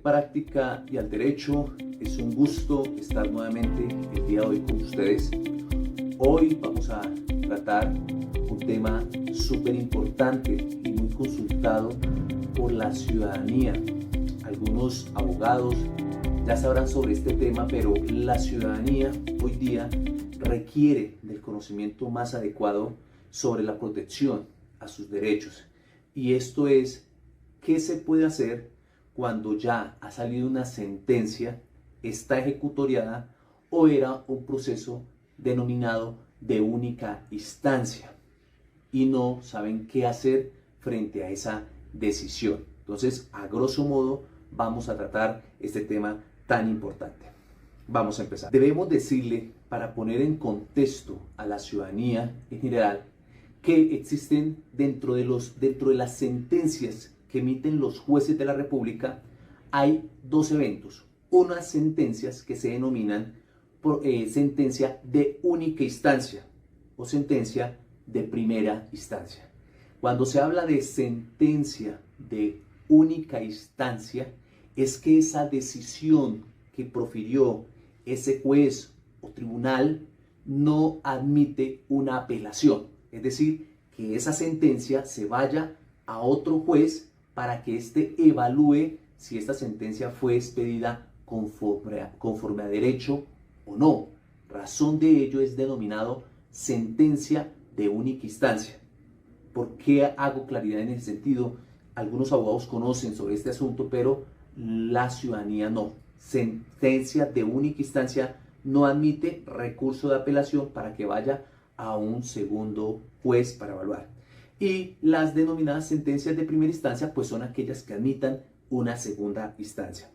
Práctica y al Derecho. Es un gusto estar nuevamente el día de hoy con ustedes. Hoy vamos a tratar un tema súper importante y muy consultado por la ciudadanía. Algunos abogados ya sabrán sobre este tema, pero la ciudadanía hoy día requiere del conocimiento más adecuado sobre la protección a sus derechos. Y esto es, ¿qué se puede hacer cuando ya ha salido una sentencia, está ejecutoriada o era un proceso denominado de única instancia y no saben qué hacer frente a esa decisión? Entonces, a grosso modo, vamos a tratar este tema tan importante. Vamos a empezar. Debemos decirle, para poner en contexto a la ciudadanía en general, que existen dentro de las sentencias que emiten los jueces de la República, hay dos eventos. Unas sentencias que se denominan sentencia de única instancia o sentencia de primera instancia. Cuando se habla de sentencia de única instancia, es que esa decisión que profirió ese juez o tribunal no admite una apelación. Es decir, que esa sentencia se vaya a otro juez para que éste evalúe si esta sentencia fue expedida conforme a derecho o no. Razón de ello es denominado sentencia de única instancia. ¿Por qué hago claridad en ese sentido? Algunos abogados conocen sobre este asunto, pero la ciudadanía no. Sentencia de única instancia no admite recurso de apelación para que vaya a un segundo juez para evaluar. Y las denominadas sentencias de primera instancia pues son aquellas que admitan una segunda instancia.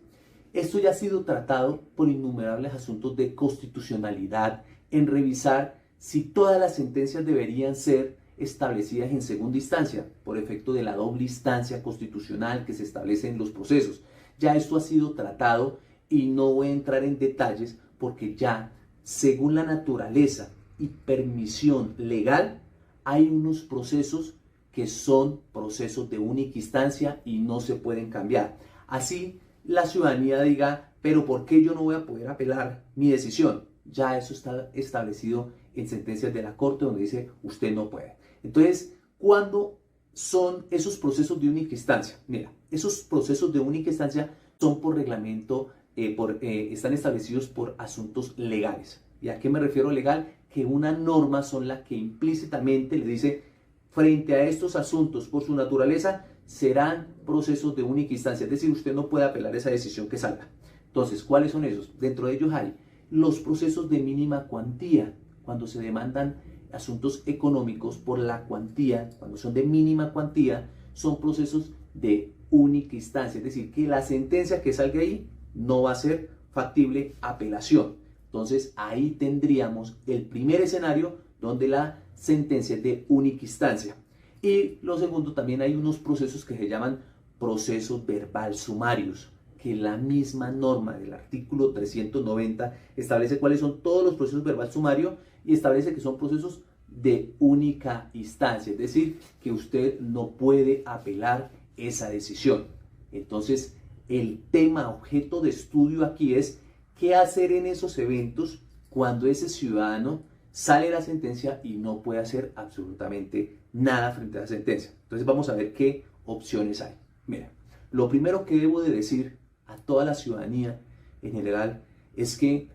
Esto ya ha sido tratado por innumerables asuntos de constitucionalidad en revisar si todas las sentencias deberían ser establecidas en segunda instancia por efecto de la doble instancia constitucional que se establece en los procesos. Ya esto ha sido tratado y no voy a entrar en detalles porque ya, según la naturaleza y permisión legal, hay unos procesos que son procesos de única instancia y no se pueden cambiar. Así la ciudadanía diga, pero ¿por qué yo no voy a poder apelar mi decisión? Ya eso está establecido en sentencias de la Corte donde dice usted no puede. Entonces, ¿cuándo son esos procesos de única instancia? Mira, esos procesos de única instancia son por reglamento, están establecidos por asuntos legales. ¿Y a qué me refiero legal? Que una norma son las que implícitamente le dice, frente a estos asuntos, por su naturaleza, serán procesos de única instancia. Es decir, usted no puede apelar esa decisión que salga. Entonces, ¿cuáles son esos? Dentro de ellos hay los procesos de mínima cuantía, cuando se demandan asuntos económicos por la cuantía, cuando son de mínima cuantía, son procesos de única instancia. Es decir, que la sentencia que salga ahí no va a ser factible apelación. Entonces ahí tendríamos el primer escenario donde la sentencia es de única instancia. Y lo segundo, también hay unos procesos que se llaman procesos verbal sumarios, que la misma norma del artículo 390 establece cuáles son todos los procesos verbal sumario y establece que son procesos de única instancia, es decir, que usted no puede apelar esa decisión. Entonces, el tema objeto de estudio aquí es qué hacer en esos eventos cuando ese ciudadano sale la sentencia y no puede hacer absolutamente nada frente a la sentencia. Entonces vamos a ver qué opciones hay. Mira, lo primero que debo de decir a toda la ciudadanía en general es que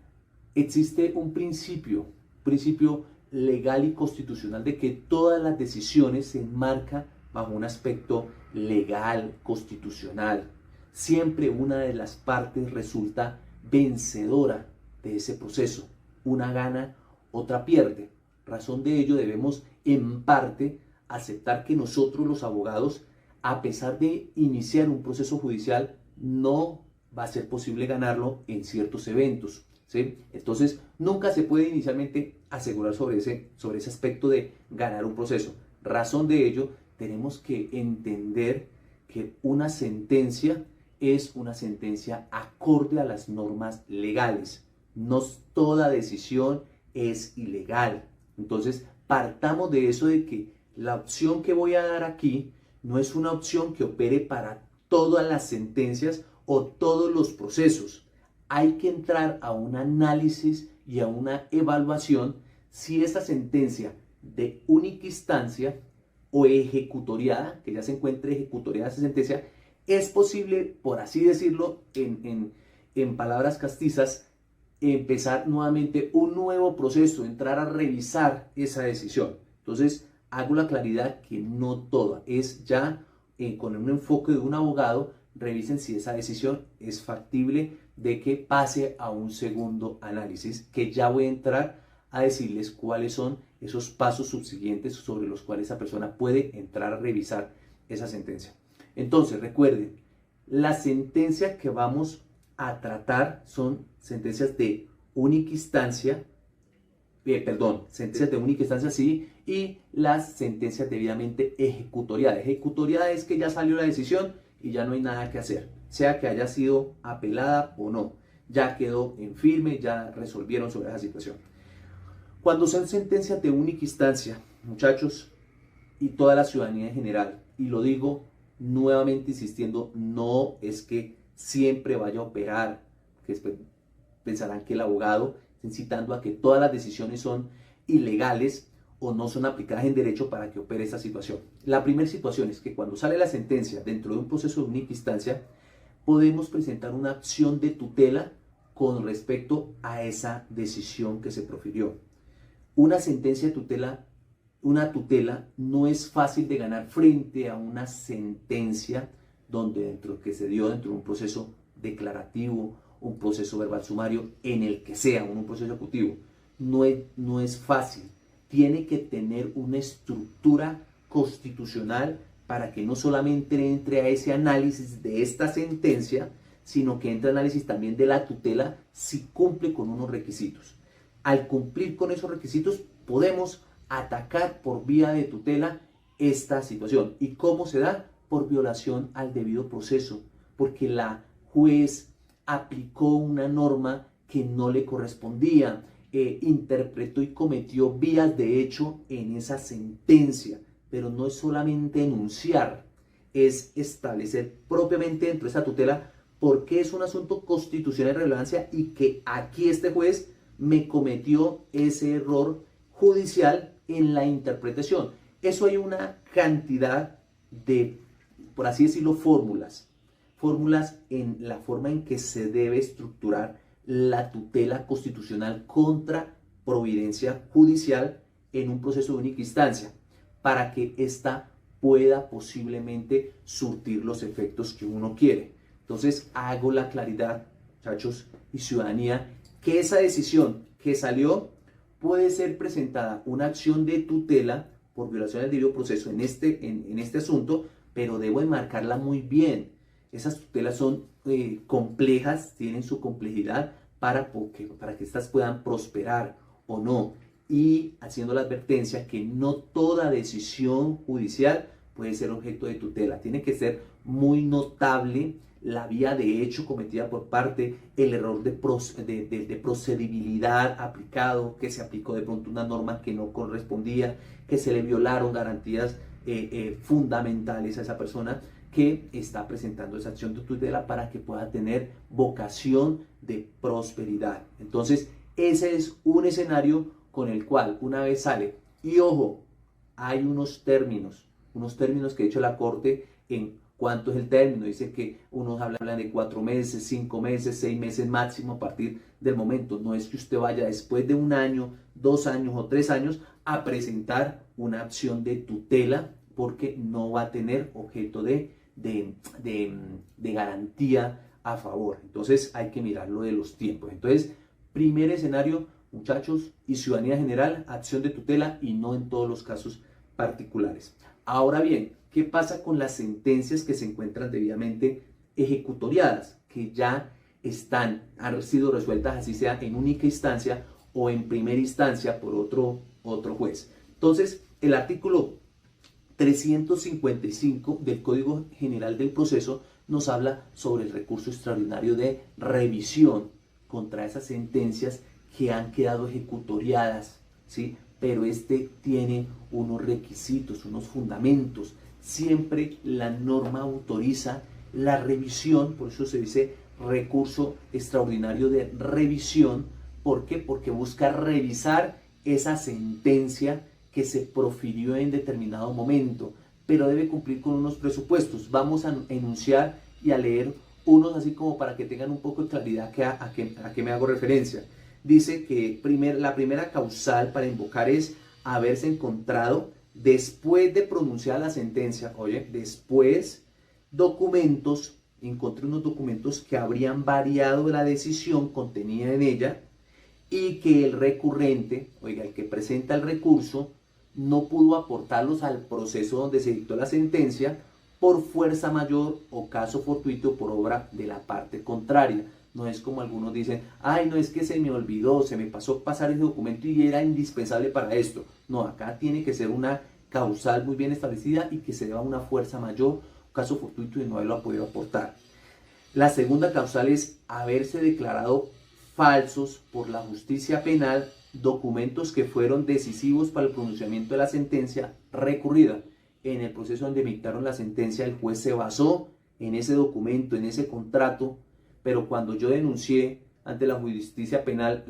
existe un principio legal y constitucional de que todas las decisiones se enmarcan bajo un aspecto legal, constitucional. Siempre una de las partes resulta vencedora de ese proceso. Una gana, otra pierde. Razón de ello debemos en parte aceptar que nosotros los abogados, a pesar de iniciar un proceso judicial, no va a ser posible ganarlo en ciertos eventos, ¿sí? Entonces nunca se puede inicialmente asegurar sobre ese aspecto de ganar un proceso. Razón de ello, tenemos que entender que una sentencia es una sentencia acorde a las normas legales. No toda decisión es ilegal. Entonces, partamos de eso, de que la opción que voy a dar aquí no es una opción que opere para todas las sentencias o todos los procesos. Hay que entrar a un análisis y a una evaluación si esa sentencia de única instancia o ejecutoriada, que ya se encuentre ejecutoriada esa sentencia, es posible, por así decirlo, en palabras castizas, empezar nuevamente un nuevo proceso, entrar a revisar esa decisión. Entonces, hago la claridad que no toda es ya con un enfoque de un abogado. Revisen si esa decisión es factible de que pase a un segundo análisis, que ya voy a entrar a decirles cuáles son esos pasos subsiguientes sobre los cuales esa persona puede entrar a revisar esa sentencia. Entonces, recuerden, las sentencias que vamos a tratar son sentencias de única instancia, sentencias de única instancia, sí, y las sentencias debidamente ejecutoriadas. Ejecutoriada es que ya salió la decisión y ya no hay nada que hacer, sea que haya sido apelada o no, ya quedó en firme, ya resolvieron sobre esa situación. Cuando son sentencias de única instancia, muchachos, y toda la ciudadanía en general, y lo digo nuevamente insistiendo, no es que siempre vaya a operar, que después pensarán que el abogado está incitando a que todas las decisiones son ilegales o no son aplicadas en derecho para que opere esta situación. La primera situación es que cuando sale la sentencia dentro de un proceso de única instancia, podemos presentar una acción de tutela con respecto a esa decisión que se profirió. Una sentencia de tutela, una tutela no es fácil de ganar frente a una sentencia que se dio dentro de un proceso declarativo, un proceso verbal sumario, en el que sea, un proceso ejecutivo. No es fácil. Tiene que tener una estructura constitucional para que no solamente entre a ese análisis de esta sentencia, sino que entre análisis también de la tutela si cumple con unos requisitos. Al cumplir con esos requisitos, podemos atacar por vía de tutela esta situación. ¿Y cómo se da? Por violación al debido proceso, porque la juez aplicó una norma que no le correspondía, interpretó y cometió vías de hecho en esa sentencia, pero no es solamente enunciar, es establecer propiamente dentro de esa tutela por qué es un asunto constitucional de relevancia y que aquí este juez me cometió ese error judicial en la interpretación. Eso hay una cantidad de, por así decirlo, fórmulas en la forma en que se debe estructurar la tutela constitucional contra providencia judicial en un proceso de única instancia, para que ésta pueda posiblemente surtir los efectos que uno quiere. Entonces hago la claridad, muchachos y ciudadanía, que esa decisión que salió puede ser presentada una acción de tutela por violación del debido proceso en este asunto, pero debo enmarcarla muy bien. Esas tutelas son complejas, tienen su complejidad para que éstas puedan prosperar o no. Y haciendo la advertencia que no toda decisión judicial puede ser objeto de tutela. Tiene que ser muy notable la vía de hecho cometida por parte, el error de procedibilidad aplicado, que se aplicó de pronto una norma que no correspondía, que se le violaron garantías fundamentales a esa persona que está presentando esa acción de tutela para que pueda tener vocación de prosperidad. Entonces, ese es un escenario con el cual una vez sale, y ojo, hay unos términos que ha dicho la Corte en cuánto es el término. Dice que unos hablan de 4 meses, 5 meses, 6 meses máximo a partir del momento. No es que usted vaya después de 1 año, 2 años o 3 años a presentar una acción de tutela, porque no va a tener objeto de garantía a favor. Entonces hay que mirar lo de los tiempos. Entonces, primer escenario, muchachos y ciudadanía general, acción de tutela y no en todos los casos particulares. Ahora bien, ¿qué pasa con las sentencias que se encuentran debidamente ejecutoriadas, que ya han sido resueltas, así sea en única instancia o en primera instancia por otro juez? Entonces, el artículo 355 del Código General del Proceso nos habla sobre el recurso extraordinario de revisión contra esas sentencias que han quedado ejecutoriadas, ¿sí? Pero tiene unos requisitos, unos fundamentos. Siempre la norma autoriza La revisión, por eso se dice recurso extraordinario de revisión. ¿Por qué? Porque busca revisar esa sentencia que se profirió en determinado momento, pero debe cumplir con unos presupuestos. Vamos a enunciar y a leer unos así como para que tengan un poco de claridad a qué me hago referencia. Dice que la primera causal para invocar es haberse encontrado después de pronunciar la sentencia, encontré unos documentos que habrían variado la decisión contenida en ella y que el recurrente, el que presenta el recurso, no pudo aportarlos al proceso donde se dictó la sentencia por fuerza mayor o caso fortuito por obra de la parte contraria. No es como algunos dicen, ay, no es que se me olvidó, se me pasó pasar ese documento y era indispensable para esto. No, acá tiene que ser una causal muy bien establecida y que se deba una fuerza mayor, caso fortuito y no haberlo podido aportar. La segunda causal es haberse declarado falsos por la justicia penal documentos que fueron decisivos para el pronunciamiento de la sentencia recurrida. En el proceso donde dictaron la sentencia, el juez se basó en ese documento, en ese contrato, pero cuando yo denuncié ante la justicia penal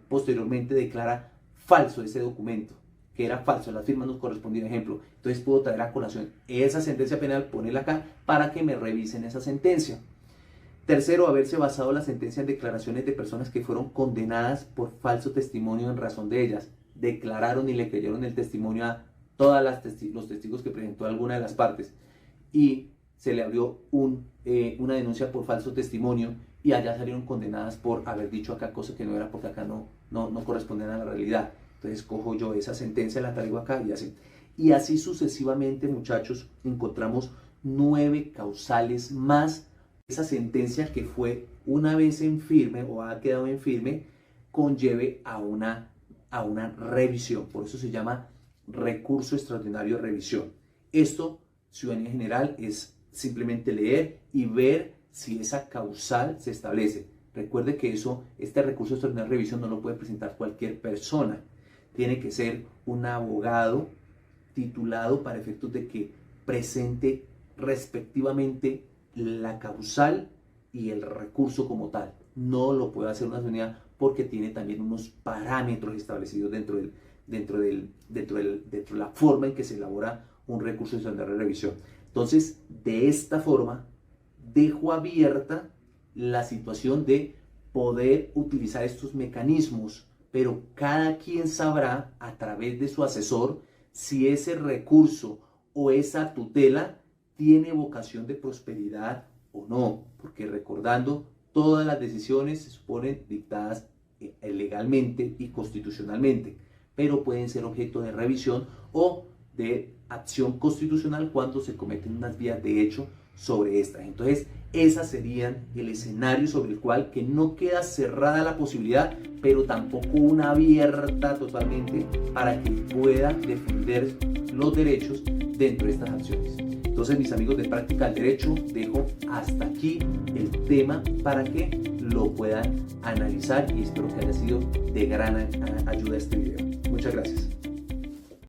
posteriormente declara falso ese documento, que era falso, la firma no correspondía, ejemplo. Entonces puedo traer a colación esa sentencia penal, ponerla acá para que me revisen esa sentencia. Tercero, haberse basado la sentencia en declaraciones de personas que fueron condenadas por falso testimonio en razón de ellas. Declararon y le creyeron el testimonio a todos los testigos que presentó alguna de las partes. Y se le abrió una denuncia por falso testimonio y allá salieron condenadas por haber dicho acá cosas que no era, porque acá no correspondían a la realidad. Entonces cojo yo esa sentencia, la traigo acá y así. Y así sucesivamente, muchachos, encontramos 9 causales más. Esa sentencia que fue una vez en firme o ha quedado en firme conlleve a una revisión. Por eso se llama recurso extraordinario de revisión. Esto, ciudadanía general, es simplemente leer y ver si esa causal se establece. Recuerde que este recurso extraordinario de revisión no lo puede presentar cualquier persona. Tiene que ser un abogado titulado para efectos de que presente respectivamente la causal y el recurso como tal. No lo puede hacer una ciudadanía porque tiene también unos parámetros establecidos dentro de la forma en que se elabora un recurso extraordinario de revisión. Entonces, de esta forma, dejo abierta la situación de poder utilizar estos mecanismos, pero cada quien sabrá a través de su asesor si ese recurso o esa tutela tiene vocación de prosperidad o no, porque recordando, todas las decisiones se suponen dictadas legalmente y constitucionalmente, pero pueden ser objeto de revisión o de acción constitucional cuando se cometen unas vías de hecho sobre estas. Entonces, esas serían el escenario sobre el cual que no queda cerrada la posibilidad, pero tampoco una abierta totalmente para que pueda defender los derechos dentro de estas acciones. Entonces, mis amigos de Práctica del Derecho, dejo hasta aquí el tema para que lo puedan analizar y espero que haya sido de gran ayuda este video. Muchas gracias.